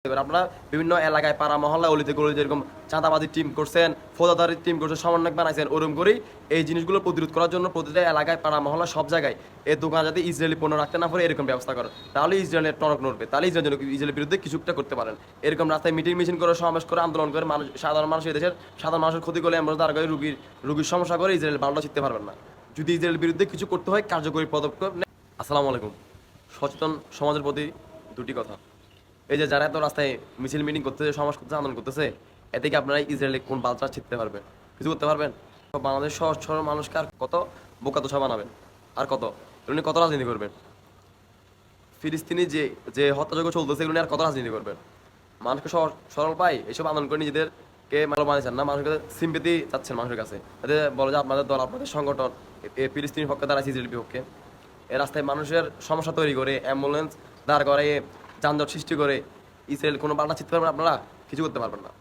এবার আপনারা বিভিন্ন এলাকায় পাড়া মহল্লা অলিতে গলি যেরকম চাঁদাবাজির টিম করছেন, ফৌজদারির টিম করছেন, সমন্বয় বানাইছেন, ওরকম করেই এই জিনিসগুলো প্রতিরোধ করার জন্য প্রতিটা এলাকায় পাড়া মহল্লা সব জায়গায় এই দোকান যাতে ইসরায়েলি পণ্য রাখতে না পারে এরকম ব্যবস্থা করেন। তাহলে ইসরায়েলের টনক নড়বে, তাহলে ইসরায়েলের বিরুদ্ধে কিছুটা করতে পারেন। এরকম রাস্তায় মিটিং মিছিল করে, সমাবেশ করে, আন্দোলন করে মানুষ, সাধারণ মানুষ, এদেশের সাধারণ মানুষের ক্ষতি করলে আমরা তার রুগীর সমস্যা করে ইসরায়েল বাংলা শিখতে পারবেন না। যদি ইসরায়েলের বিরুদ্ধে কিছু করতে হয় কার্যকরী পদক্ষেপ নেয়। আসসালামু আলাইকুম। সচেতন সমাজের প্রতি দুটি কথা। এই যে যারা এত রাস্তায় মিছিল মিটিং করতেছে, সমাজ করতেছে, আন্দোলন করতেছে, এতে কি আপনারা ইসরায়েলে কোন বালটা শিখতে পারবেন? কিছু করতে পারবেন? বাংলাদেশ সহজ সরল মানুষকে আর কত বোকা দোষা বানাবেন? আর কত উনি কত রাজনীতি করবেন? ফিলিস্তিনি যে যে হত্যাযজ্ঞ চলতেছে এগুলো আর কত রাজনীতি করবেন? মানুষকে সহজ সরল পাই এসব আন্দোলন করে নিজেদেরকে ভালো বানিয়েছেন না, মানুষের কাছে সিম্পেথি চাচ্ছেন মানুষের কাছে, এতে বলে যে আপনাদের দল, আপনাদের সংগঠন ফিলিস্তিনির পক্ষে দাঁড়াচ্ছে, ইসরায়েলের বিপক্ষে। এ রাস্তায় মানুষের সমস্যা তৈরি করে, অ্যাম্বুলেন্স দাঁড় করে, যানজট সৃষ্টি করে ইসরায়েল কোনো পাল্টা চিনতে পারবেন? আপনারা কিছু করতে পারবেন না।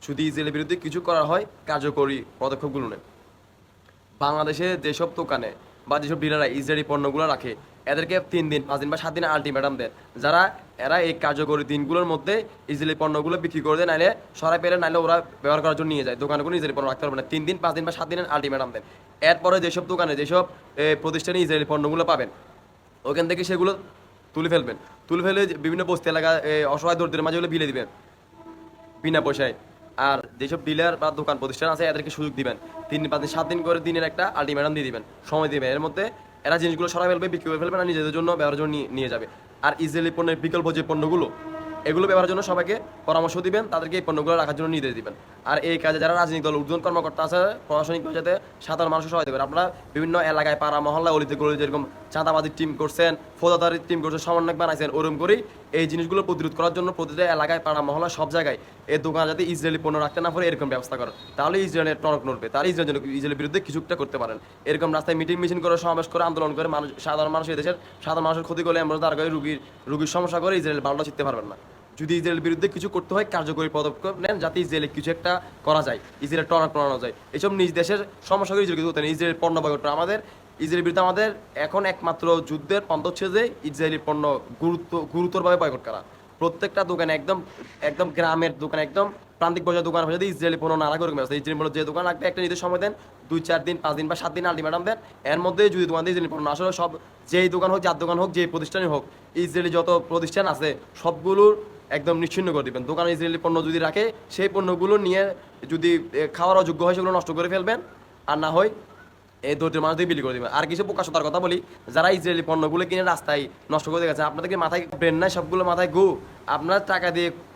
যদি ইসরায়েলের বিরুদ্ধে কিছু করা হয় কার্যকরী পদক্ষেপগুলো নেন। বাংলাদেশে যেসব দোকানে বা যেসব ডিলাররা ইসরায়েলি পণ্যগুলো রাখে এদেরকে 3 দিন, 5 দিন বা 7 দিন আলটিমেটাম দেন। এরা এই কার্যকরী দিনগুলোর মধ্যে ইসরায়েলি পণ্যগুলো বিক্রি করে দেয়, নাইলে সরাই পেলে, নাইলে ওরা ব্যবহার করার জন্য নিয়ে যায়। দোকানে কোনো ইসরায়েলি পণ্য রাখতে পারবে না। 3 দিন, 5 দিন বা 7 দিনের আলটিমেটাম দেন। এরপরে যেসব দোকানে, যেসব প্রতিষ্ঠানে ইসরায়েলি পণ্যগুলো পাবেন ওখান থেকে সেগুলো তুলে ফেলে বিভিন্ন বস্তি এলাকা অসহায় দরিদ্রের মাঝে ওগুলো বিলে দিবেন বিনা পয়সায়। আর যেসব ডিলার বা দোকান প্রতিষ্ঠান আছে এদেরকে সুযোগ দিবেন, 3 দিন, 5 দিন, 7 দিন করে দিনের একটা আলটিমেটাম দিয়ে দিবেন, সময় দিবেন। এর মধ্যে এরা জিনিসগুলো সরাই ফেলবে, বিক্রি করে ফেলবে না, নিজেদের জন্য ব্যবহারের জন্য নিয়ে যাবে। আর ইসরায়েলি পণ্যের বিকল্প যে পণ্যগুলো এগুলো ব্যবহারের জন্য সবাইকে পরামর্শ দিবেন, তাদেরকে এই পণ্যগুলো রাখার জন্য নির্দেশ দিবেন। আর এই কাজে যারা রাজনৈতিক দল, ঊর্ধ্বতন কর্মকর্তা আছে, প্রশাসনিকভাবে যাতে সাধারণ মানুষের সহায়তা করে। আপনারা বিভিন্ন এলাকায় পাড়া মহল্লা অলিতে গলি যেরকম চাঁদাবাজির টিম করছেন, ফৌজদারির টিম করছেন, সমন্বয় বানাইছেন, ওরকম করেই এই জিনিসগুলো প্রতিরোধ করার জন্য প্রতিটা এলাকায় পাড়া মহল্লা সব জায়গায় এই দোকান যাতে ইসরায়েলি পণ্য রাখতে না পারে এরকম ব্যবস্থা করেন। তাহলে ইসরায়েলের টনক নড়বে, তাহলে ইসরায়েলের বিরুদ্ধে কিছুটা করতে পারেন। এরকম রাস্তায় মিটিং মিছিল করে, সমাবেশ করে, আন্দোলন করে মানুষ, সাধারণ মানুষ, এদেশের সাধারণ মানুষের ক্ষতি করলে আমরা তার রুগীর সমস্যা করে ইসরায়েল বাংলা শিখতে পারবেন না। যদি ইসরায়েলের বিরুদ্ধে কিছু করতে হয় কার্যকরী পদক্ষেপ নেন, যাতে ইসরায়েলে কিছু একটা করা যায়, ইসরায়েলের টনক নড়ানো যায়। এইসব নিজ দেশের সমস্যাগুলো ইসরায়েল কিছু করতে নেই। ইসরায়েলের পণ্য বয়কট আমাদের, ইসরায়েলের বিরুদ্ধে আমাদের এখন একমাত্র যুদ্ধের পন্থা হচ্ছে যে ইসরায়েলি পণ্য গুরুতরভাবে বয়কট করা। প্রত্যেকটা দোকানে, একদম একদম গ্রামের দোকানে, একদম প্রান্তিক পর্যায়ে দোকান যদি ইসরায়েলি পণ্য না রাখে ওরকম ব্যবস্থা। ইসরায়েলি পণ্য যে দোকান রাখবে একটা নির্দিষ্ট সময় দেন, 2-4 দিন, 5 দিন বা 7 দিন আলটিমেটাম দেন। এর মধ্যে যদি দোকান দিয়ে ইসরায়েলি পণ্য আসলে সব, যেই দোকান হোক, যার দোকান হোক, যে প্রতিষ্ঠানই হোক, ইসরায়েলি যত প্রতিষ্ঠান আছে সবগুলোর একদম নিশ্চিহ্ন করে দিবেন। দোকানে ইসরায়েলি পণ্য যদি রাখে সেই পণ্যগুলো নিয়ে যদি খাওয়ার অযোগ্য হয় সেগুলো নষ্ট করে ফেলবেন, আর না হয় এই দরিদ্র মানুষ দিয়ে বিলি করে দিবেন। আর কিছু প্রকাশতার কথা বলি, যারা ইসরায়েলি পণ্যগুলো কিনে রাস্তায় নষ্ট করে গেছে, আপনাদেরকে মাথায় ব্রেন নাই, সবগুলো মাথায় গু। আপনার টাকা দিয়ে